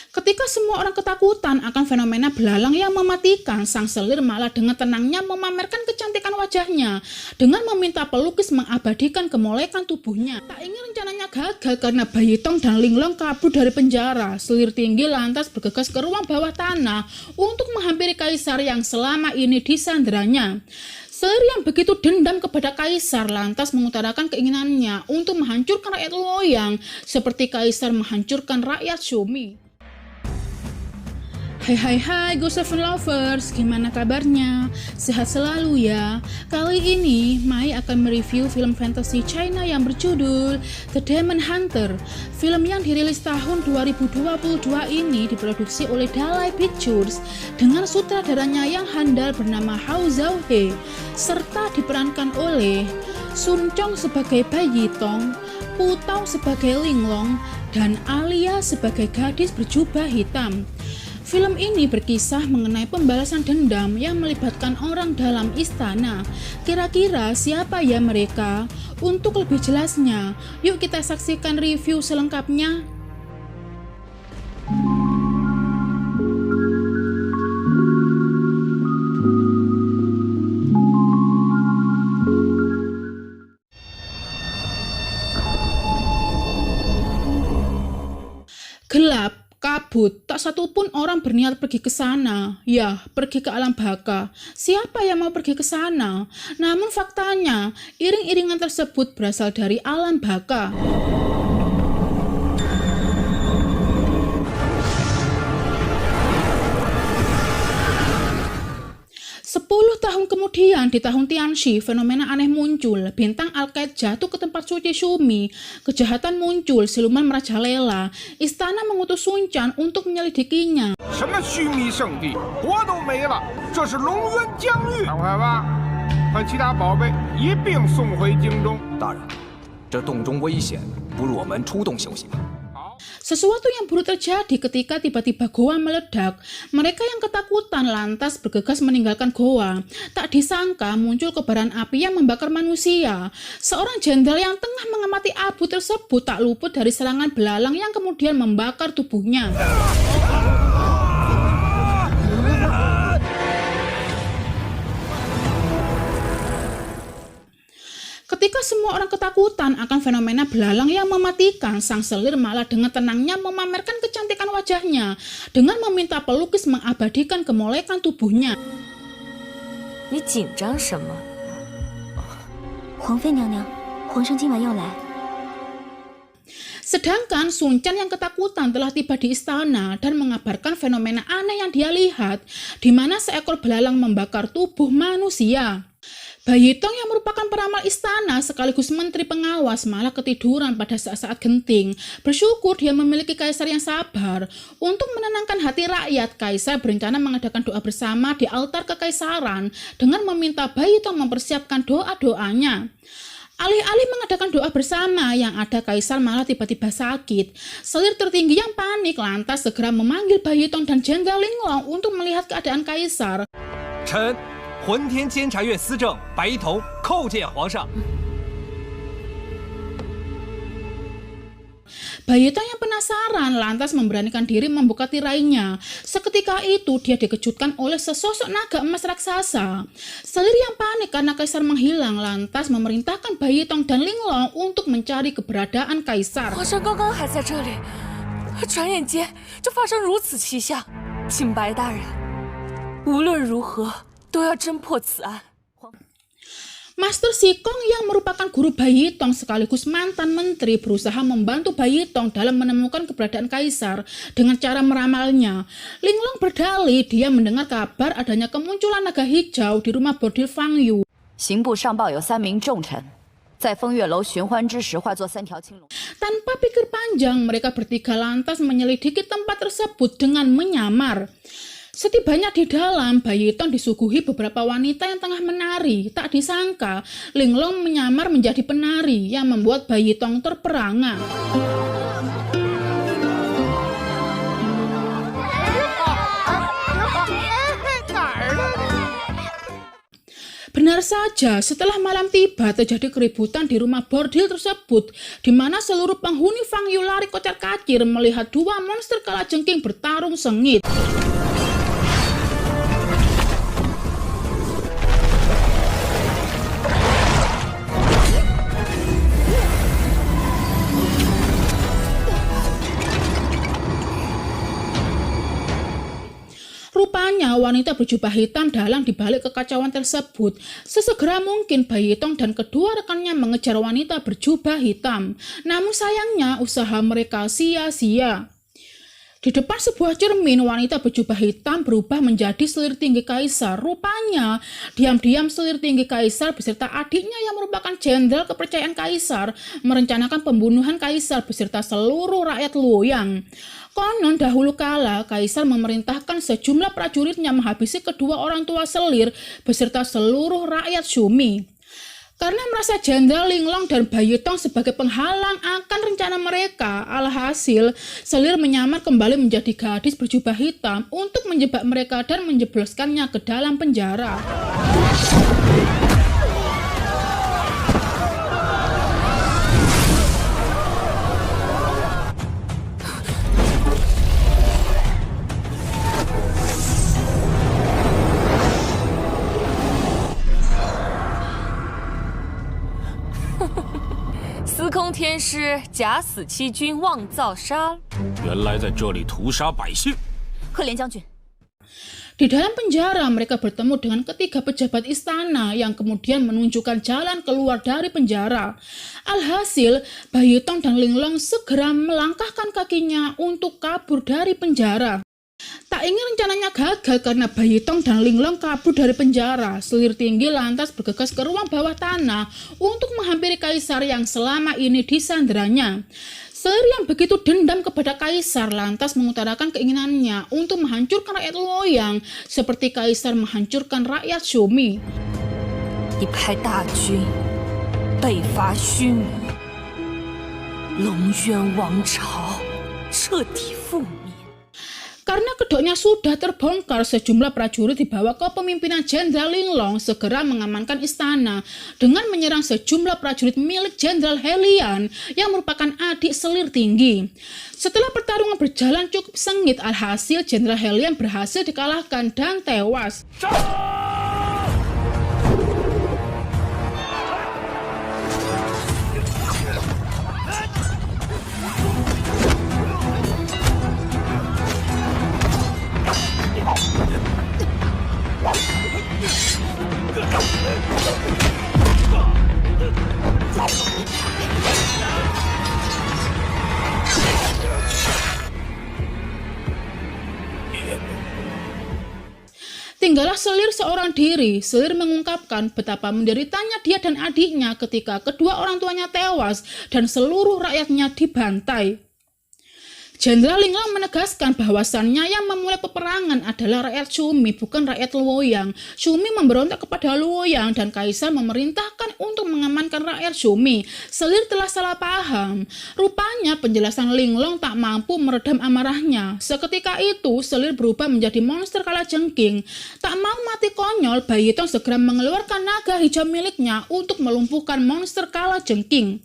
Ketika semua orang ketakutan akan fenomena belalang yang mematikan, sang selir malah dengan tenangnya memamerkan kecantikan wajahnya dengan meminta pelukis mengabadikan kemolekan tubuhnya. Tak ingin rencananya gagal karena Bayi Tong dan Linglong kabur dari penjara, selir tinggi lantas bergegas ke ruang bawah tanah untuk menghampiri kaisar yang selama ini disanderanya. Selir yang begitu dendam kepada kaisar lantas mengutarakan keinginannya untuk menghancurkan rakyat Luoyang seperti kaisar menghancurkan rakyat Shumi. Hai Go Seven Lovers, gimana kabarnya? Sehat selalu ya. Kali ini Mai akan mereview film fantasy China yang berjudul The Demon Hunter. Film yang dirilis tahun 2022 ini diproduksi oleh Dalai Pictures dengan sutradaranya yang handal bernama Hao Zhao-he, serta diperankan oleh Sun Chong sebagai Bayi Tong, Pu Tao sebagai Linglong, dan Alia sebagai gadis berjubah hitam. Film ini berkisah mengenai pembalasan dendam yang melibatkan orang dalam istana. Kira-kira siapa ya mereka? Untuk lebih jelasnya, yuk kita saksikan review selengkapnya. Gelap, kabut, tak satupun orang berniat pergi ke sana. Ya, pergi ke alam baka. Siapa yang mau pergi ke sana? Namun faktanya, iring-iringan tersebut berasal dari alam baka. 10 tahun kemudian, di tahun Tianxi, fenomena aneh muncul. Bintang Alkaid jatuh ke tempat suci Shumi. Kejahatan muncul, siluman merajalela. Istana mengutus Sun Quan untuk menyelidikinya. Sesuatu yang buruk terjadi ketika tiba-tiba goa meledak. Mereka yang ketakutan lantas bergegas meninggalkan goa. Tak disangka muncul kobaran api yang membakar manusia. Seorang jenderal yang tengah mengamati abu tersebut tak luput dari serangan belalang yang kemudian membakar tubuhnya. Ketika semua orang ketakutan akan fenomena belalang yang mematikan, sang selir malah dengan tenangnya memamerkan kecantikan wajahnya dengan meminta pelukis mengabadikan kemolekan tubuhnya. Sedangkan Sun Quan yang ketakutan telah tiba di istana dan mengabarkan fenomena aneh yang dia lihat, di mana seekor belalang membakar tubuh manusia. Bayi Tong yang merupakan peramal istana sekaligus menteri pengawas malah ketiduran pada saat-saat genting. Bersyukur dia memiliki kaisar yang sabar. Untuk menenangkan hati rakyat, kaisar berencana mengadakan doa bersama di altar kekaisaran dengan meminta Bayi Tong mempersiapkan doa-doanya. Alih-alih mengadakan doa bersama, yang ada kaisar malah tiba-tiba sakit. Selir tertinggi yang panik lantas segera memanggil Bayi Tong dan Jenderal Linglong untuk melihat keadaan kaisar. 浑天监察院司政白一彤叩见皇上。 Bayi Tong yang penasaran lantas memberanikan diri membuka tirainya. Seketika itu dia dikejutkan oleh sesosok naga emas raksasa. Selir yang panik karena kaisar menghilang lantas memerintahkan Bayi Tong dan Linglong untuk mencari keberadaan kaisar. 皇上刚刚还在这里，转眼间就发生如此奇象，请白大人无论如何 都要侦破此案。 Master Sikong yang merupakan guru Bayi Tong sekaligus mantan menteri berusaha membantu Bayi Tong dalam menemukan keberadaan kaisar dengan cara meramalnya. Linglong berdalih dia mendengar kabar adanya kemunculan naga hijau di rumah bordil Fang Yu. 刑部上报有3名重臣在风月楼寻欢之时化作3条青龙。 Tanpa pikir panjang, mereka bertiga lantas menyelidiki tempat tersebut dengan menyamar. Setibanya di dalam, Bayi Tong disuguhi beberapa wanita yang tengah menari. Tak disangka, Linglong menyamar menjadi penari yang membuat Bayi Tong terperangah. Benar Benar saja, setelah malam tiba terjadi keributan di rumah bordil tersebut, di mana seluruh penghuni Fang Yu lari kocar-kacir melihat dua monster kalajengking bertarung sengit. Rupanya wanita berjubah hitam dalang dibalik kekacauan tersebut. Sesegera mungkin Bai Yitong dan kedua rekannya mengejar wanita berjubah hitam. Namun sayangnya usaha mereka sia-sia. Di depan sebuah cermin, wanita berjubah hitam berubah menjadi selir tinggi kaisar. Rupanya, diam-diam selir tinggi kaisar beserta adiknya yang merupakan jenderal kepercayaan kaisar merencanakan pembunuhan kaisar beserta seluruh rakyat Luoyang. Konon dahulu kala, kaisar memerintahkan sejumlah prajuritnya menghabisi kedua orang tua selir beserta seluruh rakyat Shumi. Karena merasa Jenderal Linglong dan Bai Yitong sebagai penghalang akan rencana mereka, alhasil selir menyamar kembali menjadi gadis berjubah hitam untuk menjebak mereka dan menjebloskannya ke dalam penjara.司空天师假死欺君，妄造杀。原来在这里屠杀百姓。赫连将军， Di dalam penjara, mereka bertemu dengan ketiga pejabat istana yang kemudian menunjukkan jalan keluar dari penjara. Alhasil, Bai Yitong dan Linglong segera melangkahkan kakinya untuk kabur dari penjara. Tak ingin rencananya gagal karena Bai Yitong dan Linglong kabur dari penjara. Selir tinggi lantas bergegas ke ruang bawah tanah untuk menghampiri kaisar yang selama ini disanderanya. Selir yang begitu dendam kepada kaisar lantas mengutarakan keinginannya untuk menghancurkan rakyat Luoyang seperti kaisar menghancurkan rakyat Shumi. 你派大军北伐须弥，龙渊王朝彻底覆灭。 Karena kedoknya sudah terbongkar, sejumlah prajurit di bawah kepemimpinan Jenderal Linglong segera mengamankan istana dengan menyerang sejumlah prajurit milik Jenderal Helian yang merupakan adik selir tinggi. Setelah pertarungan berjalan cukup sengit, alhasil Jenderal Helian berhasil dikalahkan dan tewas. Tinggallah Selir seorang diri. Selir mengungkapkan betapa menderitanya dia dan adiknya ketika kedua orang tuanya tewas dan seluruh rakyatnya dibantai. Jenderal Linglong menegaskan bahwasannya yang memulai peperangan adalah rakyat Shumi, bukan rakyat Luoyang. Shumi memberontak kepada Luoyang dan kaisar memerintahkan untuk mengamankan rakyat Shumi. Selir telah salah paham. Rupanya penjelasan Linglong tak mampu meredam amarahnya. Seketika itu, Selir berubah menjadi monster kalajengking. Tak mau mati konyol, Bai Yitong segera mengeluarkan naga hijau miliknya untuk melumpuhkan monster kalajengking.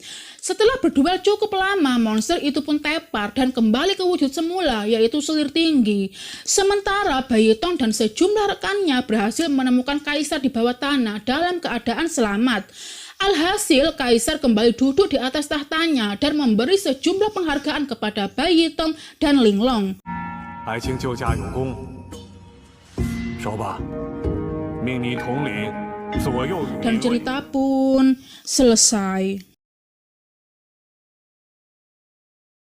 Setelah berduel cukup lama, monster itu pun tepar dan kembali ke wujud semula, yaitu selir tinggi. Sementara Bai Yitong dan sejumlah rekannya berhasil menemukan kaisar di bawah tanah dalam keadaan selamat. Alhasil, kaisar kembali duduk di atas tahtanya dan memberi sejumlah penghargaan kepada Bai Yitong dan Linglong. 爱卿救驾有功，手把，命你统领左右。 Dan cerita pun selesai.